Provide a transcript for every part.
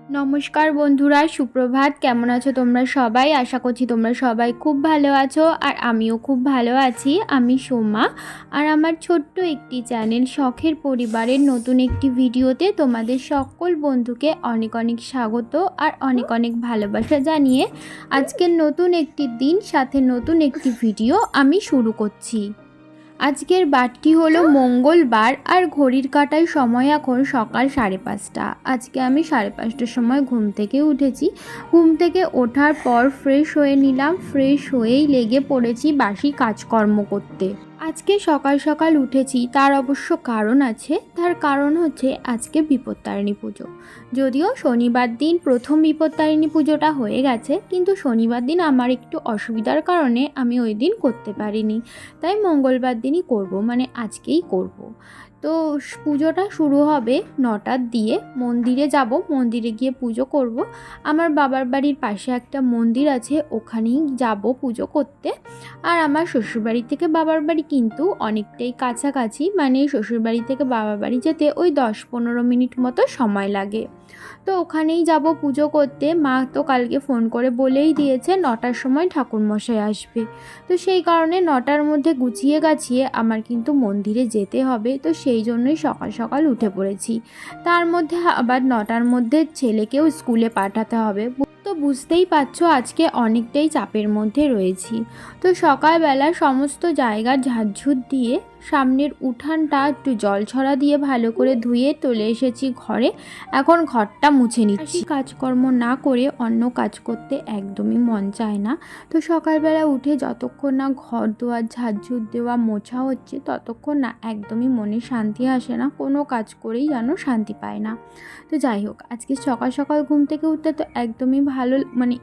নমস্কার বন্ধুরা, সুপ্রভাত। কেমন আছো তোমরা সবাই? আশা করছি তোমরা সবাই খুব ভালো আছো, আর আমিও খুব ভালো আছি। আমি সোমা, আর আমার ছোট্ট একটি চ্যানেল শখের পরিবারের নতুন একটি ভিডিওতে তোমাদের সকল বন্ধুকে অনেক অনেক স্বাগত আর অনেক অনেক ভালোবাসা জানিয়ে আজকের নতুন একটি দিন সাথে নতুন একটি ভিডিও আমি শুরু করছি। আজকের বারটি হলো মঙ্গলবার, আর ঘড়ির কাঁটায় সময় এখন সকাল 5:30। আজকে আমি 5:30টার সময় ঘুম থেকে উঠেছি। ঘুম থেকে ওঠার পর ফ্রেশ হয়ে নিলাম। ফ্রেশ হয়েই লেগে পড়েছি বাসি কাজকর্ম করতে। আজকে সকাল সকাল উঠেছি, তার অবশ্য কারণ আছে। তার কারণ হচ্ছে আজকে বিপত্তারিণী পুজো। যদিও শনিবার দিন প্রথম বিপত্তারিণী পুজোটা হয়ে গেছে, কিন্তু শনিবার দিন আমার একটু অসুবিধার কারণে আমি ওই দিন করতে পারিনি। তাই মঙ্গলবার দিনই করব, মানে আজকেই করব। তো পুজোটা শুরু হবে 9টার দিয়ে। মন্দিরে যাব, মন্দিরে গিয়ে পুজো করব। আমার বাবার বাড়ির পাশে একটা মন্দির আছে, ওখানেই যাব পুজো করতে। আর আমার শ্বশুরবাড়ি থেকে বাবার বাড়ি কিন্তু অনেকটাই কাছাকাছি, মানে শ্বশুরবাড়ি থেকে বাবার বাড়ি যেতে ওই 10-15 মিনিট মতো সময় লাগে। তো ওখানেই যাব পুজো করতে। মা তো কালকে ফোন করে বলেই দিয়েছে 9টার সময় ঠাকুরমশাই আসবে। তো সেই কারণে 9টার মধ্যে গুছিয়ে গাছিয়ে আমার কিন্তু মন্দিরে যেতে হবে। তো সেই জন্যই সকাল সকাল উঠে পড়েছি। তার মধ্যে আবার 9টার মধ্যে ছেলেকেও স্কুলে পাঠাতে হবে। তো বুঝতেই পারছো আজকে অনেকটাই চাপের মধ্যে রয়েছি। তো সকালবেলা সমস্ত জায়গা ঝাড়ঝুট দিয়ে সামনের উঠানটা একটু জল ছড়া দিয়ে ভালো করে ধুয়ে চলে এসেছি ঘরে। এখন ঘরটা মুছে নিচ্ছি। কাজকর্ম না করে অন্য কাজ করতে একদমই মন চায় না। তো সকালবেলা উঠে যতক্ষণ না ঘর দুয়ার ঝাড়ঝুট দেওয়া মোছা হচ্ছে, ততক্ষণ না একদমই মনে শান্তি আসে না। কোনো কাজ করেই যেন শান্তি পায় না। তো যাই হোক, আজকে সকাল সকাল ঘুম থেকে উঠতে তো একদমই ভালো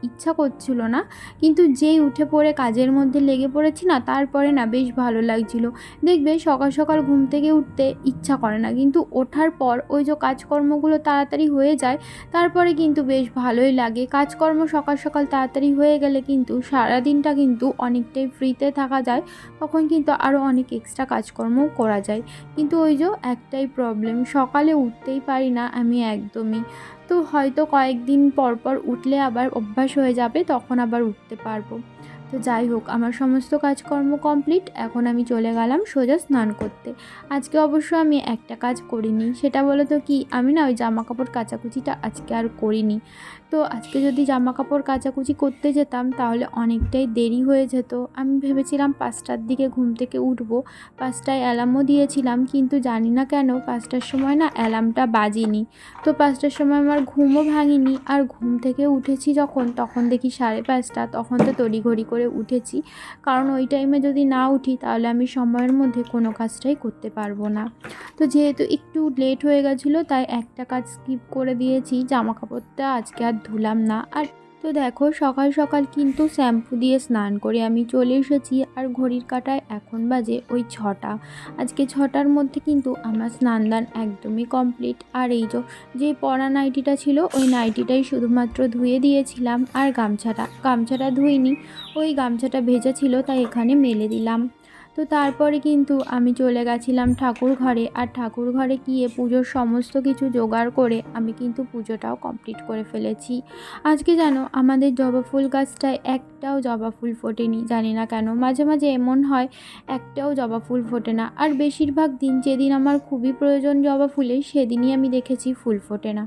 ইচ্ছা করছিল না, কিন্তু যেই উঠে পড়ে কাজের মধ্যে লেগে পড়েছি না, তারপরে না বেশ ভালো লাগছিল। দেখবে সকাল সকাল ঘুম থেকে উঠতে ইচ্ছা করে না, কিন্তু ওঠার পর ওই যে কাজকর্মগুলো তাড়াতাড়ি হয়ে যায়, তারপরে কিন্তু বেশ ভালোই লাগে। কাজকর্ম সকাল সকাল তাড়াতাড়ি হয়ে গেলে কিন্তু সারাদিনটা কিন্তু অনেকটাই ফ্রিতে থাকা যায়। তখন কিন্তু আরও অনেক এক্সট্রা কাজকর্মও করা যায়। কিন্তু ওই যে একটাই প্রবলেম, সকালে উঠতেই পারি না আমি একদমই। তো হয়তো কয়েকদিন পর পর উঠলে আবার অভ্যাস হয়ে যাবে, তখন আবার উঠতে পারবো। তো যাই হোক, আমার সমস্ত কাজকর্ম কমপ্লিট। এখন আমি চলে গেলাম সোজা স্নান করতে। আজকে অবশ্য আমি একটা কাজ করিনি, সেটা বলে তো কি, আমি না ওই জামা কাপড় কাচাকুচিটা আজকে আর করিনি। তো আজকে যদি জামা কাপড় কাচাকুচি করতে যেতাম তাহলে অনেকটাই দেরি হয়ে যেত। আমি ভেবেছিলাম 5টার দিকে ঘুম থেকে উঠবো। 5টায় অ্যালার্মও দিয়েছিলাম, কিন্তু জানি না কেন 5টার সময় না অ্যালার্মটা বাজেনি। তো 5টার সময় আমার ঘুমও ভাঙেনি, আর ঘুম থেকে উঠেছি যখন, তখন দেখি 5:30। তখন তো তড়িঘড়ি করে উঠেছি, কারণ ওই টাইমে যদি না উঠি তাহলে আমি সময়ের মধ্যে কোনো কাজটাই করতে পারবো না। তো যেহেতু একটু লেট হয়ে গেছিলো, তাই একটা কাজ স্কিপ করে দিয়েছি, জামা কাপড়টা আজকে আর ধুলাম না। আর তো দেখো, সকাল সকাল কিন্তু শ্যাম্পু দিয়ে স্নান করে আমি চলে এসেছি, আর ঘড়ির কাঁটায় এখন বাজে ওই 6টা। আজকে 6টার মধ্যে কিন্তু আমার স্নান একদমই কমপ্লিট। আর এই যে পরা নাইটিটা ছিল, ওই নাইটিটাই শুধুমাত্র ধুয়ে দিয়েছিলাম, আর গামছাটা ধুইনি। ওই গামছাটা ভেজা ছিল, তাই এখানে মেলে দিলাম। তো তারপরে কিন্তু আমি চলে গেছিলাম ঠাকুর ঘরে, আর ঠাকুর ঘরে গিয়ে পুজোর সমস্ত কিছু জোগাড় করে আমি কিন্তু পুজোটাও কমপ্লিট করে ফেলেছি। আজকে জানো, আমাদের জবা ফুল গাছটায় একটাও জবা ফুল ফোটেনি, জানি না কেন। মাঝে মাঝে এমন হয় একটাও জবা ফুল ফোটে না, আর বেশিরভাগ দিন যেদিন আমার খুবই প্রয়োজন জবা ফুলের, সেদিনই আমি দেখেছি ফুল ফোটে না।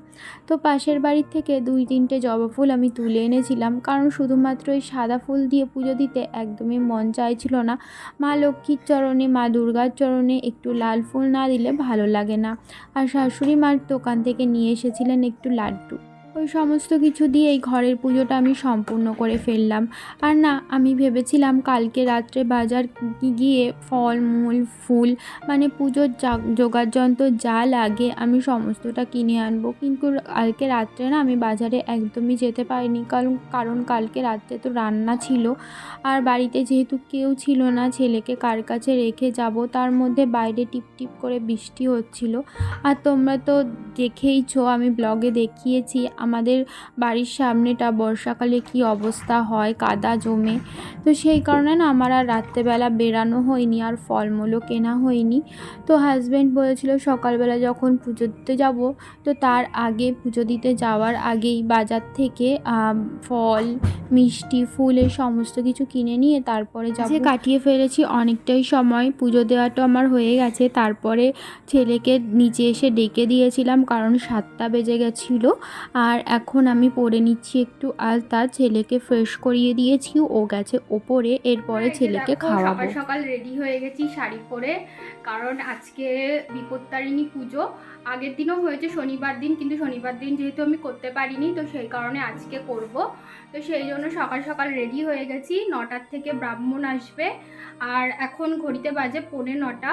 তো পাশের বাড়ির থেকে 2-3টে জবা ফুল আমি তুলে এনেছিলাম, কারণ শুধুমাত্র এই সাদা ফুল দিয়ে পুজো দিতে একদমই মন চাইছিল না। মা লক্ষ্মীর চরণে, মা দুর্গার চরণে একটু লাল ফুল না দিলে ভালো লাগে না। আর শাশুড়ি মার দোকান থেকে নিয়ে এসেছিলেন একটু লাড্ডু। ওই সমস্ত কিছু দিয়েই ঘরের পুজোটা আমি সম্পূর্ণ করে ফেললাম। আর না, আমি ভেবেছিলাম কালকে রাত্রে বাজার গিয়ে ফল মূল ফুল, মানে পুজোর জোগাড় যন্ত্র যা লাগে আমি সমস্তটা কিনে আনবো। কিন্তু কালকে রাত্রে না আমি বাজারে একদমই যেতে পারিনি, কারণ কালকে রাত্রে তো রান্না ছিল। আর বাড়িতে যেহেতু কেউ ছিল না, ছেলেকে কার কাছে রেখে যাব, তার মধ্যে বাইরে টিপটিপ করে বৃষ্টি হচ্ছিল। আর তোমরা তো দেখেইছো, আমি ব্লগে দেখিয়েছি আমাদের বাড়ির সামনেটা বর্ষাকালে কি অবস্থা হয়, কাদা জমে। তো সেই কারণে না আমার আর রাত্রেবেলা বেরানো হয়নি, আর ফলমূলও কেনা হয়নি। তো হাজব্যান্ড বলেছিল সকালবেলা যখন পুজো দিতে যাব, তো তার আগে পুজো দিতে যাওয়ার আগেই বাজার থেকে ফল, মিষ্টি, ফুল এই সমস্ত কিছু কিনে নিয়ে তারপরে কাটিয়ে ফেলেছি অনেকটাই সময়। পুজো দেওয়াটা আমার হয়ে গেছে। তারপরে ছেলেকে নিচে এসে ডেকে দিয়েছিলাম, কারণ 7টা বেজে গেছিলো। আর এখন আমি পরে নিচ্ছি একটু আলতা, ছেলেকে ফ্রেশ করিয়ে দিয়েছি, ও গেছে ওপরে, এরপরে ছেলেকে খাওয়াবো। সকাল সকাল রেডি হয়ে গেছি শাড়ি পরে, কারণ আজকে বিপত্তারিণী পুজো। আগের দিনও হয়েছে শনিবার দিন, কিন্তু শনিবার দিন যেহেতু আমি করতে পারিনি, তো সেই কারণে আজকে করব। তো সেই জন্য সকাল সকাল রেডি হয়ে গেছি। 9টার থেকে ব্রাহ্মণ আসবে, আর এখন ঘড়িতে বাজে 9:45।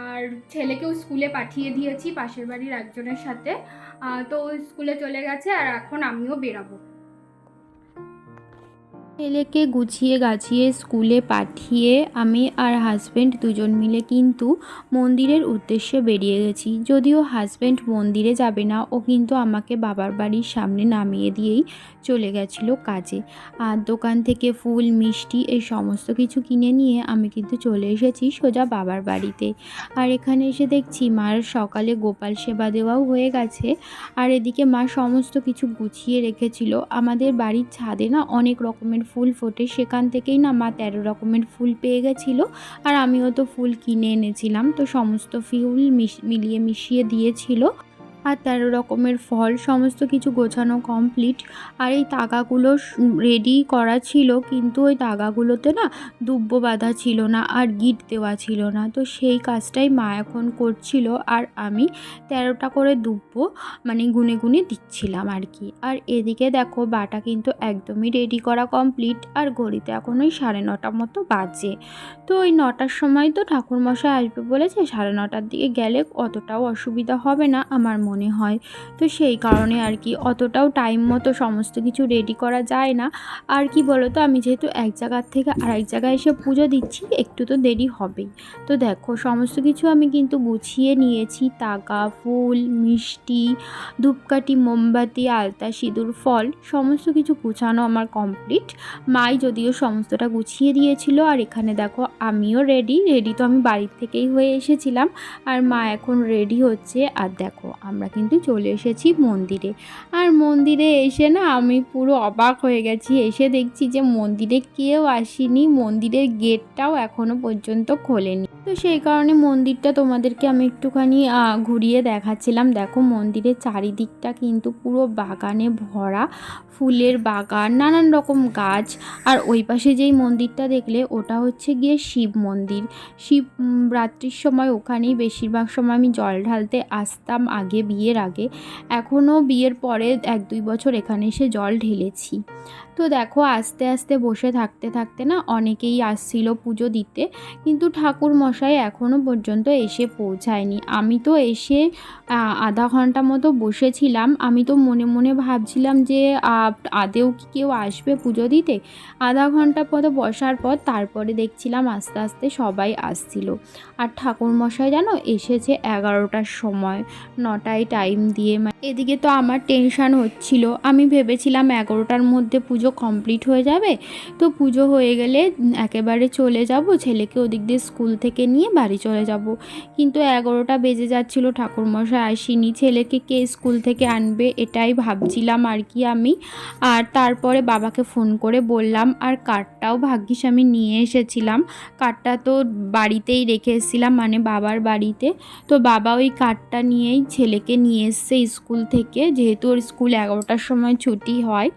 আর ছেলেকেও স্কুলে পাঠিয়ে দিয়েছি পাশের বাড়ির একজনের সাথে, তো স্কুলে চলে গেছে, আর এখন আমিও বেরাবো। ছেলেকে গুছিয়ে গাছিয়ে স্কুলে পাঠিয়ে আমি আর হাজব্যান্ড দুজন মিলে কিন্তু মন্দিরের উদ্দেশ্যে বেরিয়ে গেছি। যদিও হাজব্যান্ড মন্দিরে যাবে না, ও কিন্তু আমাকে বাবার বাড়ির সামনে নামিয়ে দিয়েই চলে গেছিলো কাজে। আর দোকান থেকে ফুল, মিষ্টি এই সমস্ত কিছু কিনে নিয়ে আমি কিন্তু চলে এসেছি সোজা বাবার বাড়িতে। আর এখানে এসে দেখছি মার সকালে গোপাল সেবা দেওয়াও হয়ে গেছে, আর এদিকে মা সমস্ত কিছু গুছিয়ে রেখেছিল। আমাদের বাড়ির ছাদে না অনেক রকমের ফুল ফোটে, সেখান থেকেই না মা 13 রকমের ফুল পেয়ে গেছিলো, আর আমিও তো ফুল কিনে এনেছিলাম। তো সমস্ত ফুল মিলিয়ে মিশিয়ে দিয়েছিল, আর 13 রকমের ফল, সমস্ত কিছু গোছানো কমপ্লিট। আর এই তাগাগুলো রেডি করা ছিল, কিন্তু ওই তাগাগুলোতে না দুব্ব বাঁধা ছিল না, আর গিট দেওয়া ছিল না। তো সেই কাজটাই মা এখন করছিল, আর আমি 13টা করে দুব্ব মানে গুনে গুনে দিচ্ছিলাম আর কি। আর এদিকে দেখো বাটা কিন্তু একদমই রেডি করা কমপ্লিট, আর ঘড়িতে এখন ওই 9:30 মতো বাজে। তো ওই 9টার সময় তো ঠাকুরমশাই আসবে বলেছে, 9:30টার দিকে গেলে অতটাও অসুবিধা হবে না আমার মনে হয়। তো সেই কারণে আর কি অতটাও টাইম মতো সমস্ত কিছু রেডি করা যায় না। আর কি বলো তো, আমি যেহেতু এক জায়গার থেকে আরেক জায়গায় এসে পুজো দিচ্ছি, একটু তো দেরি হবেই। তো দেখো সমস্ত কিছু আমি কিন্তু গুছিয়ে নিয়েছি, তাগা, ফুল, মিষ্টি, ধূপকাঠি, মোমবাতি, আলতা, সিঁদুর, ফল সমস্ত কিছু গুছানো আমার কমপ্লিট। মাই যদিও সমস্তটা গুছিয়ে দিয়েছিল। আর এখানে দেখো আমিও রেডি তো আমি বাড়ির থেকেই হয়ে এসেছিলাম, আর মা এখন রেডি হচ্ছে। আর দেখো আমরা কিন্তু চলে এসেছি মন্দিরে। আর মন্দিরে এসে না আমি পুরো অবাক হয়ে গেছি, এসে দেখছি যে মন্দিরে কেউ আসেনি, মন্দিরের গেটটাও এখনো পর্যন্ত খোলেনি। তো সেই কারণে মন্দিরটা তোমাদেরকে আমি একটুখানি ঘুরিয়ে দেখাচ্ছিলাম। দেখো মন্দিরের চারিদিকটা কিন্তু পুরো বাগানে ভরা, ফুলের বাগান, নানান রকম গাছ। আর ওই পাশে যেই মন্দিরটা দেখলে ওটা হচ্ছে গিয়ে শিব মন্দির। রাত্রির সময় ওখানেই বেশিরভাগ সময় আমি জল ঢালতে আসতাম আগে, বিয়ের আগে। এখনও বিয়ের পরে 1-2 বছর এখানে এসে জল ঢেলেছি। তো দেখো আস্তে আস্তে বসে থাকতে থাকতে না অনেকেই আসছিল পুজো দিতে, কিন্তু ঠাকুর মশাই এখনও পর্যন্ত এসে পৌঁছায়নি। আমি তো এসে আধা ঘন্টা মতো বসেছিলাম। আমি তো মনে মনে ভাবছিলাম যে আদেও কি কেউ আসবে পুজো দিতে। আধা ঘন্টা মতো বসার পর তারপরে দেখছিলাম আস্তে আস্তে সবাই আসছিল। আর ঠাকুরমশাই জানো এসেছে 11টার সময়, 9টায় টাইম দিয়ে। এদিকে তো আমার টেনশান হচ্ছিল, আমি ভেবেছিলাম 11টার মধ্যে পুজো কমপ্লিট হয়ে যাবে, তো পুজো হয়ে গেলে একেবারে চলে যাব, ছেলেকে ওদিক দিয়ে স্কুল থেকে নিয়ে বাড়ি চলে যাব। কিন্তু 11টা বেজে যাচ্ছিল, ঠাকুরমশাই আসেনি, ছেলেকে কে স্কুল থেকে আনবে এটাই ভাবছিলাম আর কি আমি। আর তারপরে বাবাকে ফোন করে বললাম, আর কার্ডটাও ভাগ্যিস আমি নিয়ে এসেছিলাম। কার্ডটা তো বাড়িতেই রেখে এসেছিলাম, মানে বাবার বাড়িতে। তো বাবা ওই কার্ডটা নিয়েই ছেলেকে নিয়ে এসছে স্কুল থেকে, যেহেতু ওর স্কুল 11টার সময় ছুটি হয়।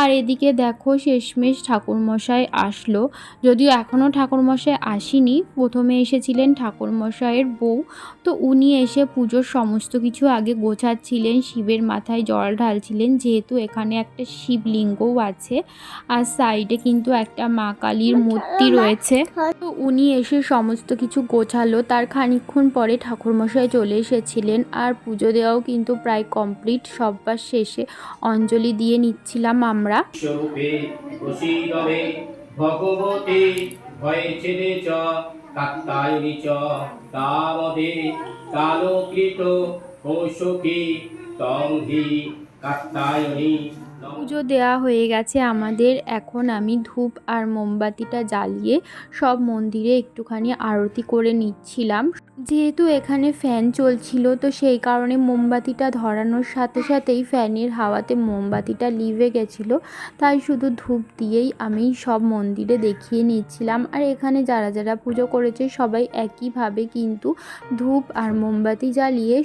আর এদিকে দেখো শেষমেশ ঠাকুরমশাই আসলো, যদিও এখনও ঠাকুরমশাই আসেনি। প্রথমে এসেছিলেন ঠাকুরমশাইয়ের বউ, তো উনি এসে পুজোর সমস্ত কিছু আগে গোছাচ্ছিলেন, শিবের মাথায় জল ঢালছিলেন, যেহেতু এখানে একটা শিবলিঙ্গও আছে, আর সাইডে কিন্তু একটা মা কালীর মূর্তি রয়েছে। তো উনি এসে সমস্ত কিছু গোছালো, তার খানিকক্ষণ পরে ঠাকুরমশাই চলে এসেছিলেন। আর পুজো দেওয়াও কিন্তু প্রায় কমপ্লিট, সববার শেষে অঞ্জলি দিয়ে নিচ্ছিলাম আমরা। ভগবতী ভয়েছেদে চ কাত্তায়নি চ তাবদে কালোকৃত কৌশকী তং হি কাত্যায়নী পুজো দেওয়া হয়ে গেছে আমাদের। এখন আমি ধূপ আর মোমবাতিটা জ্বালিয়ে সব মন্দিরে একটুখানি আরতি করে নিচ্ছিলাম। যেহেতু এখানে ফ্যান চলছিল, তো সেই কারণে মোমবাতিটা ধরানোর সাথে সাথেই ফ্যানের হাওয়াতে মোমবাতিটা লিভে গেছিলো। তাই শুধু ধূপ দিয়েই আমি সব মন্দিরে দেখিয়ে নিচ্ছিলাম। আর এখানে যারা যারা পুজো করেছে সবাই একইভাবে কিন্তু ধূপ আর মোমবাতি জ্বালিয়ে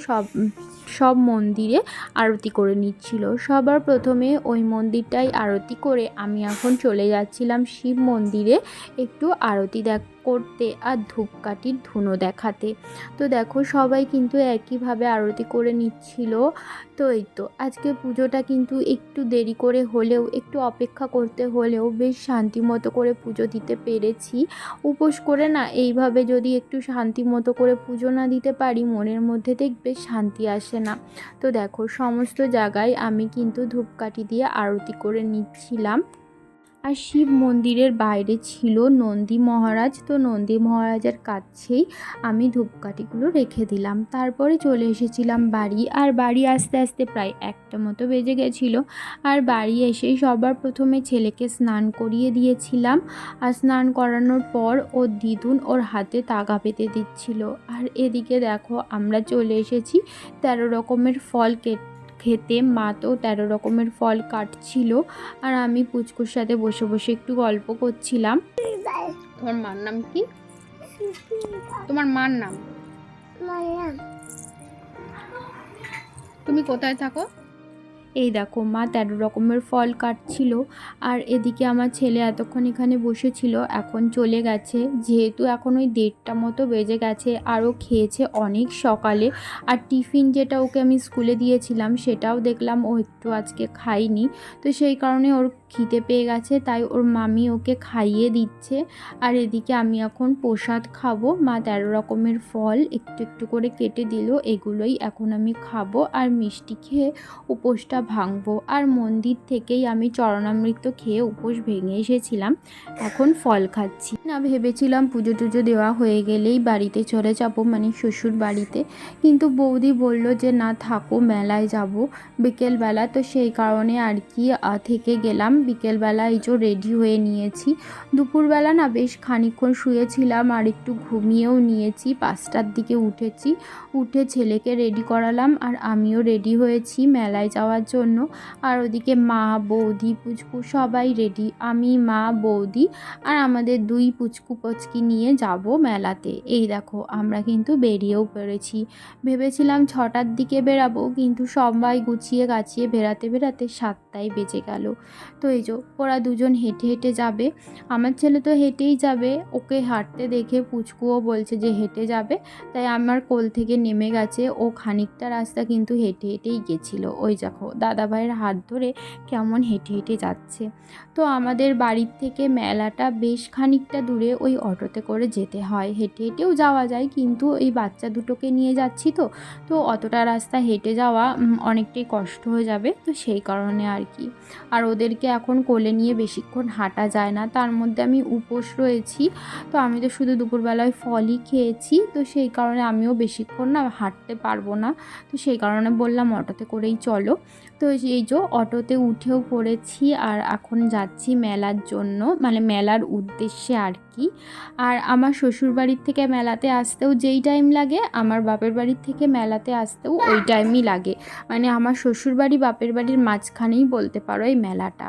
সব মন্দিরে আরতি করে নিচ্ছিল। সবার প্রথমে ওই মন্দিরটাই আরতি করে আমি এখন চলে যাচ্ছিলাম শিব মন্দিরে একটু আরতি করতে আর ধূপকাঠির ধুনো দেখাতে। তো দেখো সবাই কিন্তু একইভাবে আরতি করে নিচ্ছিল। তো এই তো আজকে পুজোটা কিন্তু একটু দেরি করে হলেও, একটু অপেক্ষা করতে হলেও বেশ শান্তি মতো করে পুজো দিতে পেরেছি। উপোস করে না এইভাবে যদি একটু শান্তি মতো করে পুজো না দিতে পারি, মনের মধ্যে দেখবে শান্তি আসে না। তো দেখো সমস্ত জায়গায় আমি কিন্তু ধূপকাঠি দিয়ে আরতি করে নিচ্ছিলাম। আর শিব মন্দিরের বাইরে ছিল নন্দী মহারাজ, তো নন্দী মহারাজের কাছেই আমি ধূপকাঠিগুলো রেখে দিলাম। তারপরে চলে এসেছিলাম বাড়ি। আর বাড়ি আসতে আসতে প্রায় 1টা মতো বেজে গেছিলো। আর বাড়ি এসেই সবার প্রথমে ছেলেকে স্নান করিয়ে দিয়েছিলাম। আর স্নান করানোর পর ওর দিদুন ওর হাতে তাগা পেতে দিচ্ছিল। আর এদিকে দেখো আমরা চলে এসেছি 13 রকমের ফল খেতে। মা তো 13 রকমের ফল কাটছিল আর আমি পুচকুর সাথে বসে বসে একটু গল্প করছিলাম। তোমার মার নাম কি? তোমার মার নাম? তুমি কোথায় থাকো? এই দেখো মা 13 রকমের ফল কাটছিল। আর এদিকে আমার ছেলে এতক্ষণ এখানে বসেছিল, এখন চলে গেছে। যেহেতু এখন ওই 1:30 মতো বেজে গেছে, আরও খেয়েছে অনেক সকালে। আর টিফিন যেটা ওকে আমি স্কুলে দিয়েছিলাম সেটাও দেখলাম ও একটু আজকে খায়নি। তো সেই কারণে ওর খিদে পেয়ে গেছে, তাই ওর মামি ওকে খাইয়ে দিচ্ছে। আর এদিকে আমি এখন প্রসাদ খাবো। মা 13 রকমের ফল একটু একটু করে কেটে দিল, এগুলোই এখন আমি খাবো আর মিষ্টি খেয়ে উপোসটা ভাঙবো। আর মন্দির থেকেই আমি চরণামৃত খেয়ে উপোস ভেঙে এসেছিলাম, এখন ফল খাচ্ছি না। ভেবেছিলাম পুজো টুজো দেওয়া হয়ে গেলেই বাড়িতে চলে যাব, মানে শ্বশুর বাড়িতে। কিন্তু বৌদি বলল যে না থাকো, মেলায় যাব বিকেলবেলা। তো সেই কারণে আর কি থেকে গেলাম। বিকেলবেলা এই যে রেডি হয়ে নিয়েছি। দুপুরবেলা না বেশ খানিকক্ষণ শুয়েছিলাম আর একটু ঘুমিয়েও নিয়েছি। 5টার দিকে উঠেছি, উঠে ছেলেকে রেডি করালাম আর আমিও রেডি হয়েছি মেলায় যাওয়ার জন্য। আর ওদিকে মা, বৌদি, পুচকু সবাই রেডি। আমি, মা, বৌদি আর আমাদের 2 পুচকু পচকি নিয়ে যাব মেলাতে। এই দেখো আমরা কিন্তু বেরিয়েও পড়েছি। ভেবেছিলাম 6টার দিকে বেরাবো, কিন্তু সবাই গুছিয়ে গাছিয়ে বেরাতে বেরাতে 7টাই বেজে গেল। তো এই যে ওরা দুজন হেঁটে হেঁটে যাবে। আমার ছেলে তো হেঁটেই যাবে, ওকে হাঁটতে দেখে পুচকুও বলছে যে হেঁটে যাবে। তাই আমার কোল থেকে নেমে গেছে। ও খানিকটা রাস্তা কিন্তু হেঁটে হেঁটেই গেছিলো। ওই দেখো দাদাভাইয়ের হাত ধরে কেমন হেঁটে হেঁটে যাচ্ছে। তো আমাদের বাড়ির থেকে মেলাটা বেশ খানিকটা দূরে, ওই অটোতে করে যেতে হয়। হেঁটে হেঁটেও যাওয়া যায়, কিন্তু এই বাচ্চা দুটোকে নিয়ে যাচ্ছি তো অতটা রাস্তা হেঁটে যাওয়া অনেকটাই কষ্ট হয়ে যাবে। তো সেই কারণে আর কি। আর ওদেরকে এখন কোলে নিয়ে বেশিক্ষণ হাঁটা যায় না, তার মধ্যে আমি উপোস রয়েছি। তো আমি তো শুধু দুপুরবেলায় ফলই খেয়েছি, তো সেই কারণে আমিও বেশিক্ষণ না হাঁটতে পারবো না। তো সেই কারণে বললাম অটোতে করেই চলো। তো এই যে অটোতে উঠেও পড়েছি আর এখন যাচ্ছি মেলার জন্য, মানে মেলার উদ্দেশ্যে আর কি। আর আমার শ্বশুরবাড়ির থেকে মেলাতে আসতেও যেই টাইম লাগে, আমার বাপের বাড়ির থেকে মেলাতে আসতেও ওই টাইমই লাগে। মানে আমার শ্বশুরবাড়ি বাপের বাড়ির মাঝখানেই বলতে পারো এই মেলাটা।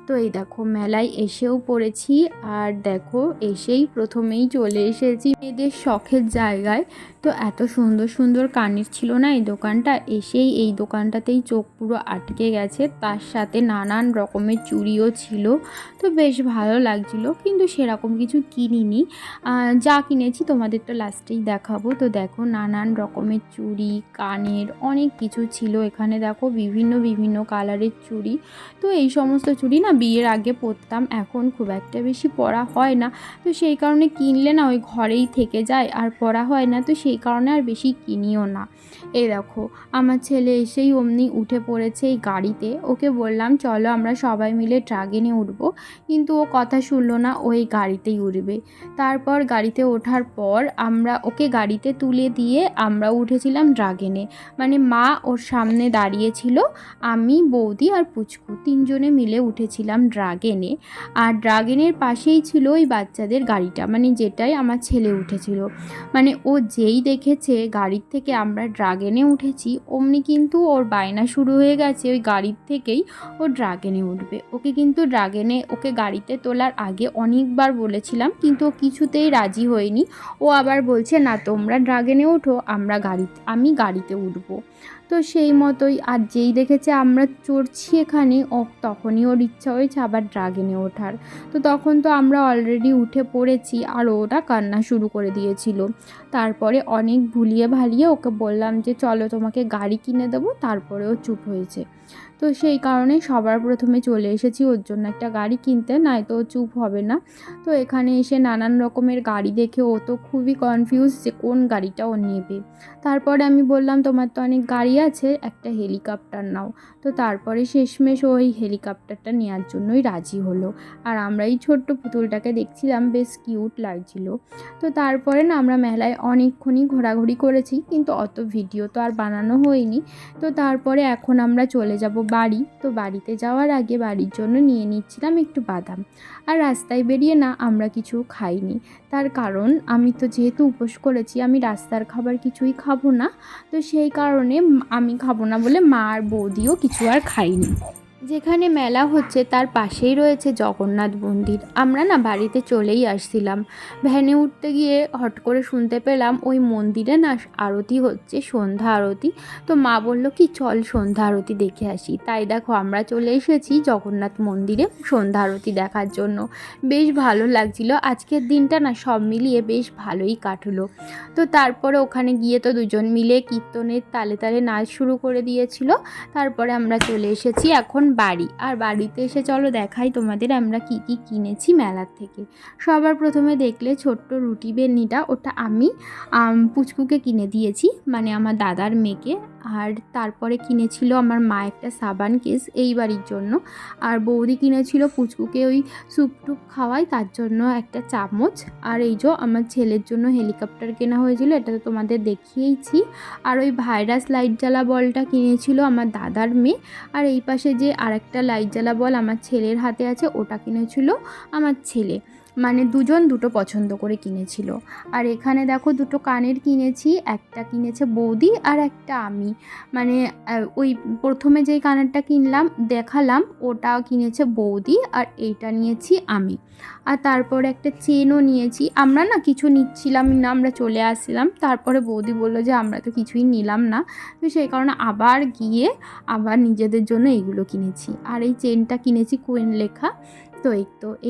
তো এই দেখো মেলায় এসেও পড়েছি। আর দেখো এসেই প্রথমেই চলে এসেছি মেয়েদের শখের জায়গায়। তো এত সুন্দর সুন্দর কানের ছিল না এই দোকানটা, এসেই এই দোকানটাতেই চোখ পুরো আটকে গেছে। তার সাথে নানান রকমের চুড়িও ছিল, তো বেশ ভালো লাগছিল। কিন্তু সেরকম কিছু কিনিনি, যা কিনেছি তোমাদের তো লাস্টেই দেখাবো। তো দেখো নানান রকমের চুড়ি, কানের অনেক কিছু ছিল এখানে। দেখো বিভিন্ন বিভিন্ন কালারের চুড়ি। তো এই সমস্ত চুড়ি না বিয়ের আগে পরতাম, এখন খুব একটা বেশি পরা হয় না। তো সেই কারণে কিনলে না ওই ঘরেই থেকে যায় আর পরা হয় না, তো সেই কারণে আর বেশি কিনিও না। এই দেখো আমার ছেলে এসেই অমনি উঠে পড়েছে এই গাড়িতে। ওকে বললাম চলো আমরা সবাই মিলে ট্রাগেনে উঠবো, কিন্তু ও কথা শুনলো না, ওই গাড়িতেই উঠবে। উঠবে। তারপর গাড়িতে ওঠার পর আমরা ওকে গাড়িতে তুলে দিয়ে আমরা উঠেছিলাম ড্রাগনে। মানে মা ওর সামনে দাঁড়িয়েছিল, আমি, বৌদি আর পুচকু তিনজনে মিলে উঠেছিলাম ড্রাগনে। আর ড্রাগনের পাশেই ছিল ওই বাচ্চাদের গাড়িটা, মানে যেটাই আমার ছেলে উঠেছিল। মানে ও যেই দেখেছে গাড়ির থেকে আমরা ড্রাগনে উঠেছি, অমনি কিন্তু ওর বায়না শুরু হয়ে গেছে ওই গাড়ির থেকেই ও ড্রাগনে উঠবে। ওকে গাড়িতে তোলার আগে অনেকবার বলেছিলাম, কিন্তু ও কিছুতেই রাজি হয়নি। ও আবার বলছে না, তোমরা ড্রাগনে ওঠো, আমি গাড়িতে উঠবো। তো সেই মতোই আর যেই দেখেছে আমরা চড়ছি এখানে, তখনই ওর ইচ্ছা হয়েছে আবার ড্রাগনে ওঠার। তো তখন তো আমরা অলরেডি উঠে পড়েছি আর ওটা কান্না শুরু করে দিয়েছিল। তারপরে অনেক ভুলিয়ে ভালিয়ে ওকে বললাম যে চলো তোমাকে গাড়ি কিনে দেবো, তারপরে ও চুপ হয়েছে। তো সেই কারণে সবার প্রথমে চলে এসেছি ওর জন্য একটা গাড়ি কিনতে, নয়তো ও চুপ হবে না। তো এখানে এসে নানান রকমের গাড়ি দেখে ও তো খুবই কনফিউজ যে কোন গাড়িটা ও নেবে। তারপরে আমি বললাম তোমার তো অনেক গাড়ি আছে, একটা হেলিকপ্টার নাও। তো তারপরে শেষমেশ ওই হেলিকপ্টারটা নেওয়ার জন্যই রাজি হলো। আর আমরা এই ছোট্ট পুতুলটাকে দেখছিলাম, বেশ কিউট লাগছিল। তো তারপরে না আমরা মেলায় অনেকক্ষণই ঘোরাঘুরি করেছি, কিন্তু অত ভিডিও তো আর বানানো হয়নি। তো তারপরে এখন আমরা চলে যাব বাড়ি। তো বাড়িতে যাওয়ার আগে বাড়ির জন্য নিয়ে নিচ্ছিলাম একটু বাদাম। আর রাস্তায় বেরিয়ে না আমরা কিছু খাইনি, তার কারণ আমি তো যেহেতু উপোস করেছি, আমি রাস্তার খাবার কিছুই খাবো না। তো সেই কারণে আমি খাবো না বলে মা আর বৌদিও কিছু আর খাইনি। যেখানে মেলা হচ্ছে তার পাশেই রয়েছে জগন্নাথ মন্দির। আমরা না বাড়িতে চলেই আসছিলাম, ভ্যানে উঠতে গিয়ে হট করে শুনতে পেলাম ওই মন্দিরে না আরতি হচ্ছে, সন্ধ্যা আরতি। তো মা বলল কি চল সন্ধ্যা আরতি দেখে আসি। তাই দেখো আমরা চলে এসেছি জগন্নাথ মন্দিরে সন্ধ্যা আরতি দেখার জন্য। বেশ ভালো লাগছিল, আজকের দিনটা না সব মিলিয়ে বেশ ভালোই কাটলো। তো তারপরে ওখানে গিয়ে তো দুজন মিলে কীর্তনের তালে তালে নাচ শুরু করে দিয়েছিল। তারপরে আমরা চলে এসেছি এখন বাড়ি। আর বাড়িতে এসে চলো দেখাই তোমাদের আমরা কি কি কিনেছি মেলার থেকে। সবার প্রথমে দেখলে ছোট্ট রুটি বেলনিটা, ওটা আমি পুচকুকে কিনে দিয়েছি, মানে আমার দাদার মেয়েকে। আর তারপরে কিনেছিল আমার মা একটা সাবান কেস এই বাড়ির জন্য। আর বৌদি কিনেছিল পুচকুকে ওই স্যুপ টুপ খাওয়াই তার জন্য একটা চামচ। আর এই যে আমার ছেলের জন্য হেলিকপ্টার কেনা হয়েছিল, এটা তো তোমাদের দেখিয়েইছি। আর ওই ভাইরাস লাইট জ্বালা বলটা কিনেছিল আমার দাদার মেয়ে। আর এই পাশে যে আরেকটা লাইট জ্বালা বল আমার ছেলের হাতে আছে, ওটা কিনেছিল আমার ছেলে। মানে দুজন দুটো পছন্দ করে কিনেছিল। আর এখানে দেখো দুটো কানের কিনেছি, একটা কিনেছে বৌদি আর একটা আমি। মানে ওই প্রথমে যেই কানেরটা দেখালাম ওটা কিনেছে বৌদি, আর এইটা নিয়েছি আমি। আর তারপরে একটা চেনও নিয়েছি। আমরা না কিছু নিচ্ছিলাম না, আমরা চলে আসছিলাম। তারপরে বৌদি বললো যে আমরা তো কিছুই নিলাম না। তো সেই কারণে আবার গিয়ে নিজেদের জন্য এইগুলো কিনেছি। আর এই চেনটা কিনেছি কুইন লেখা।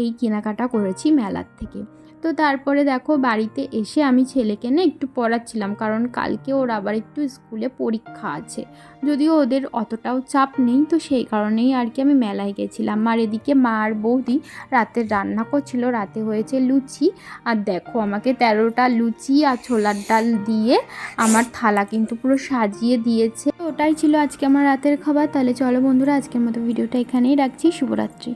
এই কেনাকাটা করেছি মেলার থেকে। তো তারপরে দেখো বাড়িতে এসে আমি ছেলেকে না একটু পড়াচ্ছিলাম, কারণ কালকে ওর আবার একটু স্কুলে পরীক্ষা আছে। যদিও ওদের অতটাও চাপ নেই, তো সেই কারণেই আর কি আমি মেলায় গেছিলাম। আর এদিকে মা আর বৌদি রাতের রান্না করছিল, রাতে হয়েছে লুচি। আর দেখো আমাকে 13টা লুচি আর ছোলার ডাল দিয়ে আমার থালা কিন্তু পুরো সাজিয়ে দিয়েছে। তো ওটাই ছিল আজকে আমার রাতের খাবার। তাহলে চলো বন্ধুরা, আজকের মতো ভিডিওটা এখানেই রাখছি। শুভরাত্রি।